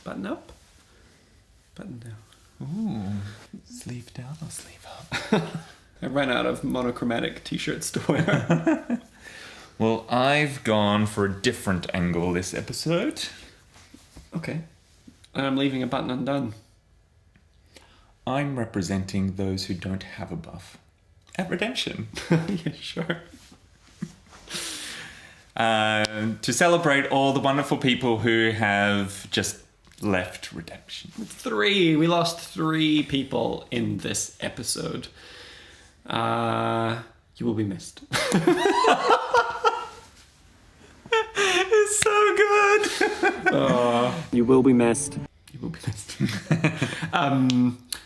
Button up. Button down. Ooh. Sleeve down or sleeve up? I ran out of monochromatic t-shirts to wear. Well, I've gone for a different angle this episode. Okay. And I'm leaving a button undone. I'm representing those who don't have a buff. At Redemption. Yeah, sure. To celebrate all the wonderful people who have just left Redemption. 3. We lost 3 people in this episode. You will be missed. It's so good. You will be missed. You will be missed.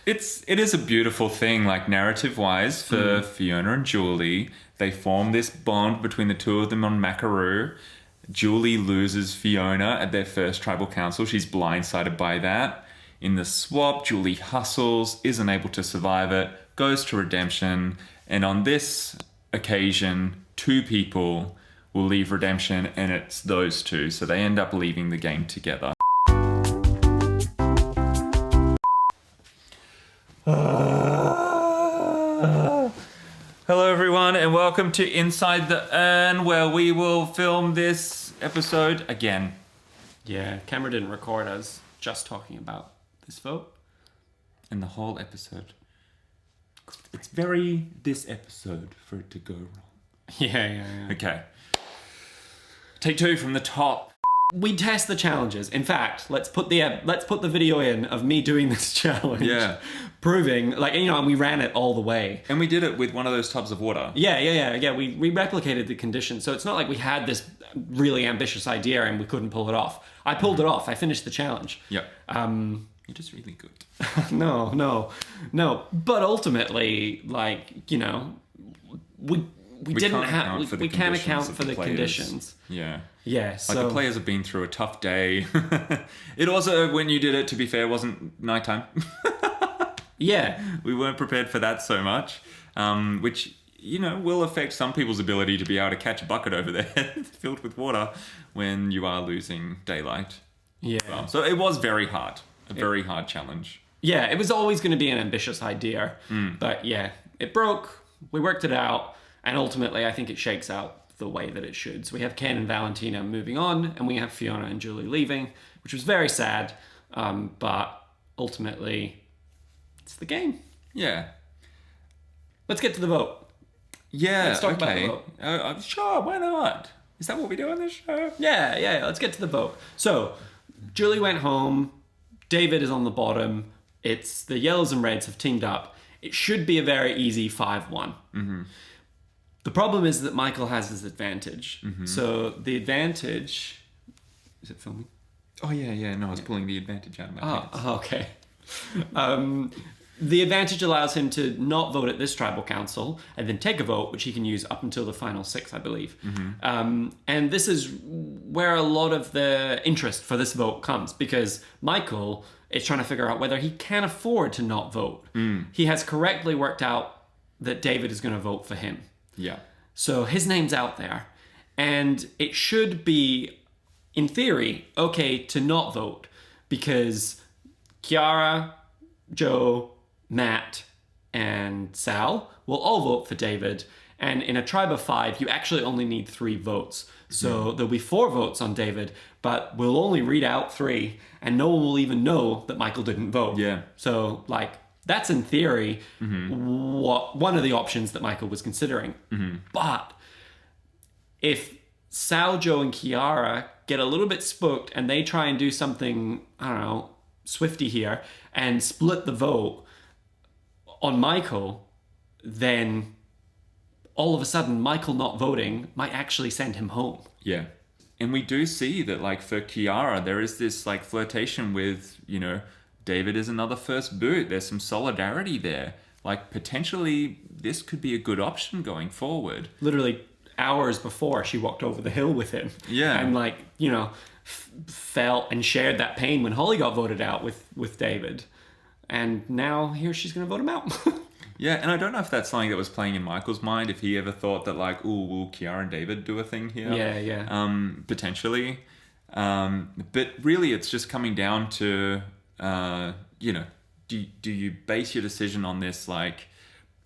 It is a beautiful thing, like narrative-wise, for Fiona and Julie. They form this bond between the two of them on Makaroo. Julie loses Fiona at their first tribal council. She's blindsided by that. In the swap, Julie hustles, isn't able to survive it, goes to Redemption, and on this occasion, 2 people will leave Redemption, and it's those 2, so they end up leaving the game together. Hello everyone, and welcome to Inside the Urn, where we will film this episode again. Yeah, camera didn't record us just talking about this vote. And the whole episode. It's very this episode for it to go wrong. Yeah. Okay. Take 2 from the top. We test the challenges. In fact, let's put the video in of me doing this challenge. Yeah. Proving, and we ran it all the way. And we did it with one of those tubs of water. Yeah. We replicated the conditions. So it's not like we had this really ambitious idea and we couldn't pull it off. I pulled it off. I finished the challenge. Yeah. You're just really good. No. But ultimately, we can't account for the conditions. Yeah. Yeah, so... the players have been through a tough day. It also, when you did it, to be fair, wasn't nighttime. Yeah. We weren't prepared for that so much, which, will affect some people's ability to be able to catch a bucket over their head filled with water when you are losing daylight. Yeah. Well, so it was very hard. A very hard challenge. Yeah, it was always going to be an ambitious idea. But yeah, it broke. We worked it out. And ultimately, I think it shakes out the way that it should. So we have Ken and Valentina moving on, and we have Fiona and Julie leaving, which was very sad. But ultimately, it's the game. Yeah. Let's get to the vote. Yeah, let's talk about the vote. Sure, why not? Is that what we do on this show? Yeah, let's get to the vote. So, Julie went home. David is on the bottom. It's the yellows and reds have teamed up. It should be a very easy 5-1. Mm-hmm. The problem is that Michael has his advantage. Mm-hmm. So the advantage... Is it filming? Oh, yeah. No, I was pulling the advantage out of my pants. Oh, okay. The advantage allows him to not vote at this tribal council and then take a vote, which he can use up until the final 6, I believe. Mm-hmm. And this is where a lot of the interest for this vote comes, because Michael is trying to figure out whether he can afford to not vote. He has correctly worked out that David is going to vote for him. Yeah. So his name's out there, and it should be, in theory, okay to not vote, because Kiara, Joe, Matt, and Sal will all vote for David, and in a tribe of 5, you actually only need 3 votes. So there'll be 4 votes on David, but we'll only read out 3, and no one will even know that Michael didn't vote. Yeah. So, that's in theory one of the options that Michael was considering. Mm-hmm. But if Sal, Joe, and Kiara get a little bit spooked and they try and do something, I don't know, swifty here and split the vote on Michael, then all of a sudden Michael not voting might actually send him home. Yeah. And we do see that, for Kiara, there is this, flirtation with, David is another first boot. There's some solidarity there. Potentially, this could be a good option going forward. Literally hours before, she walked over the hill with him. Yeah. And, felt and shared that pain when Holly got voted out with David. And now here she's going to vote him out. Yeah, and I don't know if that's something that was playing in Michael's mind, if he ever thought that, will Kiara and David do a thing here? Yeah. Potentially. But really, it's just coming down to, do you base your decision on this like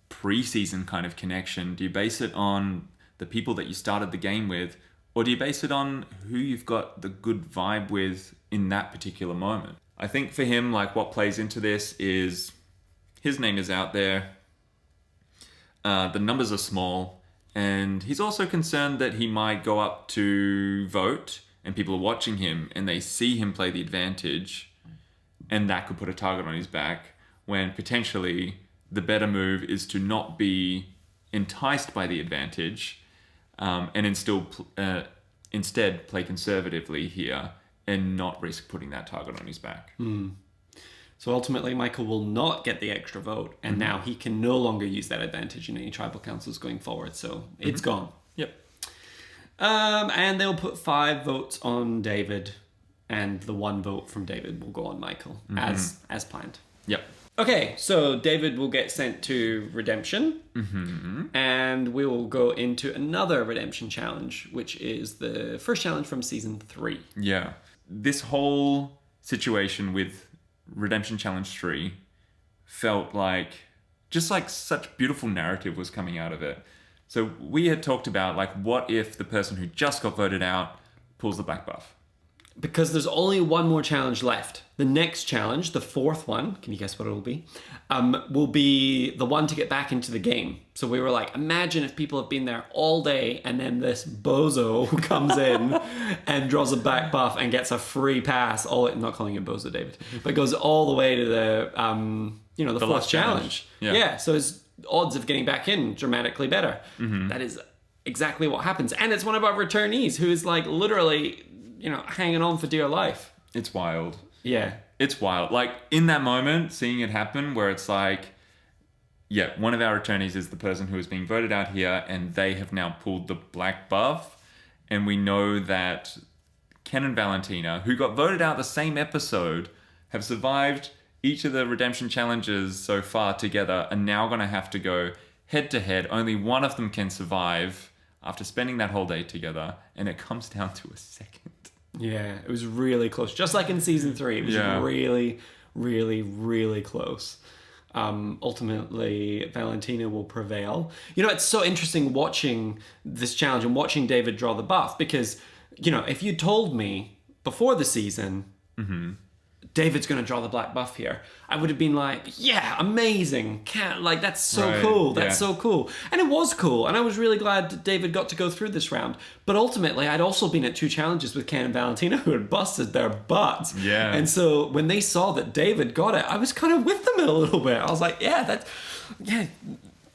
pre-season kind of connection? Do you base it on the people that you started the game with? Or do you base it on who you've got the good vibe with in that particular moment? I think for him, like what plays into this is his name is out there. The numbers are small. And he's also concerned that he might go up to vote and people are watching him and they see him play the advantage and that could put a target on his back when potentially the better move is to not be enticed by the advantage and instead play conservatively here and not risk putting that target on his back. So ultimately, Michael will not get the extra vote, and now he can no longer use that advantage in any tribal councils going forward. So it's gone. Yep. And they'll put 5 votes on David, and the 1 vote from David will go on Michael, as planned. Yep. Okay, so David will get sent to redemption, and we will go into another redemption challenge, which is the first challenge from season 3. Yeah. This whole situation with Redemption Challenge 3 felt like just like such beautiful narrative was coming out of it. So we had talked about like what if the person who just got voted out pulls the black buff? Because there's only one more challenge left. The next challenge, the 4th one, can you guess what it'll be? Will be the one to get back into the game. So we were like, imagine if people have been there all day and then this bozo comes in and draws a back buff and gets a free pass. I'm not calling it bozo, David, but goes all the way to the 4th challenge. Yeah, so his odds of getting back in dramatically better. That is exactly what happens. And it's one of our returnees who is like literally, hanging on for dear life. It's wild. Yeah. It's wild. Like in that moment, seeing it happen where it's like, yeah, one of our attorneys is the person who is being voted out here and they have now pulled the black buff. And we know that Ken and Valentina, who got voted out the same episode, have survived each of the redemption challenges so far together, are now going to have to go head to head. Only one of them can survive after spending that whole day together. And it comes down to a second. Yeah, it was really close. Just like in season 3, it was really, really, really close. Ultimately, Valentina will prevail. It's so interesting watching this challenge and watching David draw the buff because, if you told me before the season, David's going to draw the black buff here, I would have been like, yeah, amazing. That's so cool. That's so cool. And it was cool. And I was really glad David got to go through this round. But ultimately, I'd also been at 2 challenges with Ken and Valentina who had busted their butts. Yeah. And so when they saw that David got it, I was kind of with them a little bit. I was like,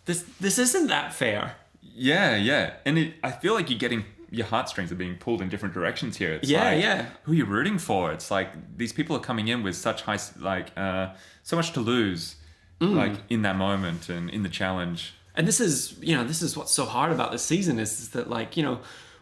this isn't that fair. Yeah. And I feel like you're getting... your heartstrings are being pulled in different directions here. It's who are you rooting for? It's like these people are coming in with such high, so much to lose, like in that moment and in the challenge. And this is what's so hard about this season is that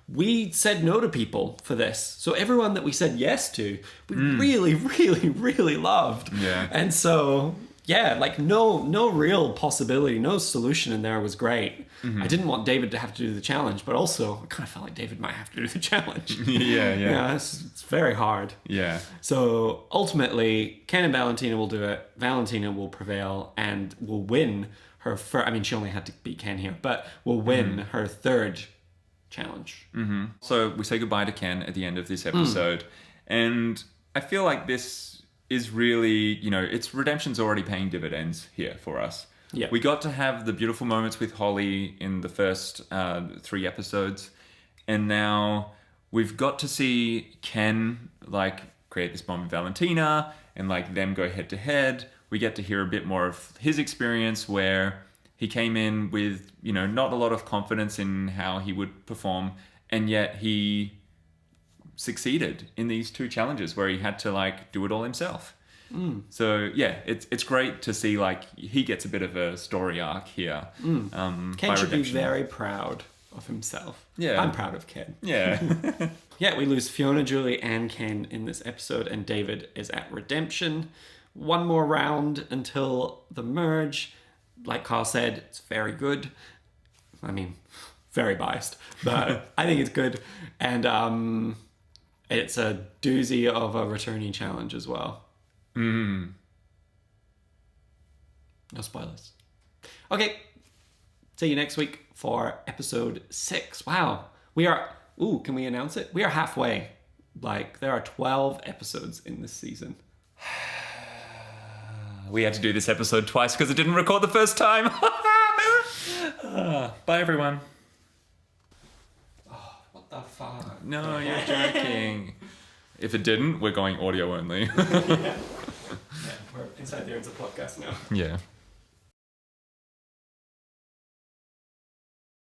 we said no to people for this. So everyone that we said yes to, we really, really, really loved. Yeah. And so, no real possibility, no solution in there was great. I didn't want David to have to do the challenge, but also I kind of felt like David might have to do the challenge. Yeah, it's very hard. Yeah. So ultimately, Ken and Valentina will do it. Valentina will prevail and will win her first... she only had to beat Ken here, but will win her 3rd challenge. So we say goodbye to Ken at the end of this episode. And I feel like this is really, it's redemption's already paying dividends here for us. Yeah. We got to have the beautiful moments with Holly in the first 3 episodes. And now we've got to see Ken create this bond with Valentina and them go head to head. We get to hear a bit more of his experience where he came in with, not a lot of confidence in how he would perform. And yet he succeeded in these 2 challenges where he had to do it all himself. So it's great to see he gets a bit of a story arc here. Ken should be very proud of himself. Yeah, I'm proud of Ken. Yeah. We lose Fiona, Julie, and Ken in this episode, and David is at redemption. 1 more round until the merge. Like Carl said, it's very good. Very biased, but I think it's good. And It's a doozy of a returning challenge as well. No spoilers. Okay. See you next week for episode 6. Wow. We are... Ooh, can we announce it? We are halfway. Like, there are 12 episodes in this season. We had to do this episode twice because it didn't record the first time. Bye, everyone. Oh, what the fuck? No, you're joking. If it didn't, we're going audio only. Yeah, we're Inside the Urn's a podcast now. Yeah.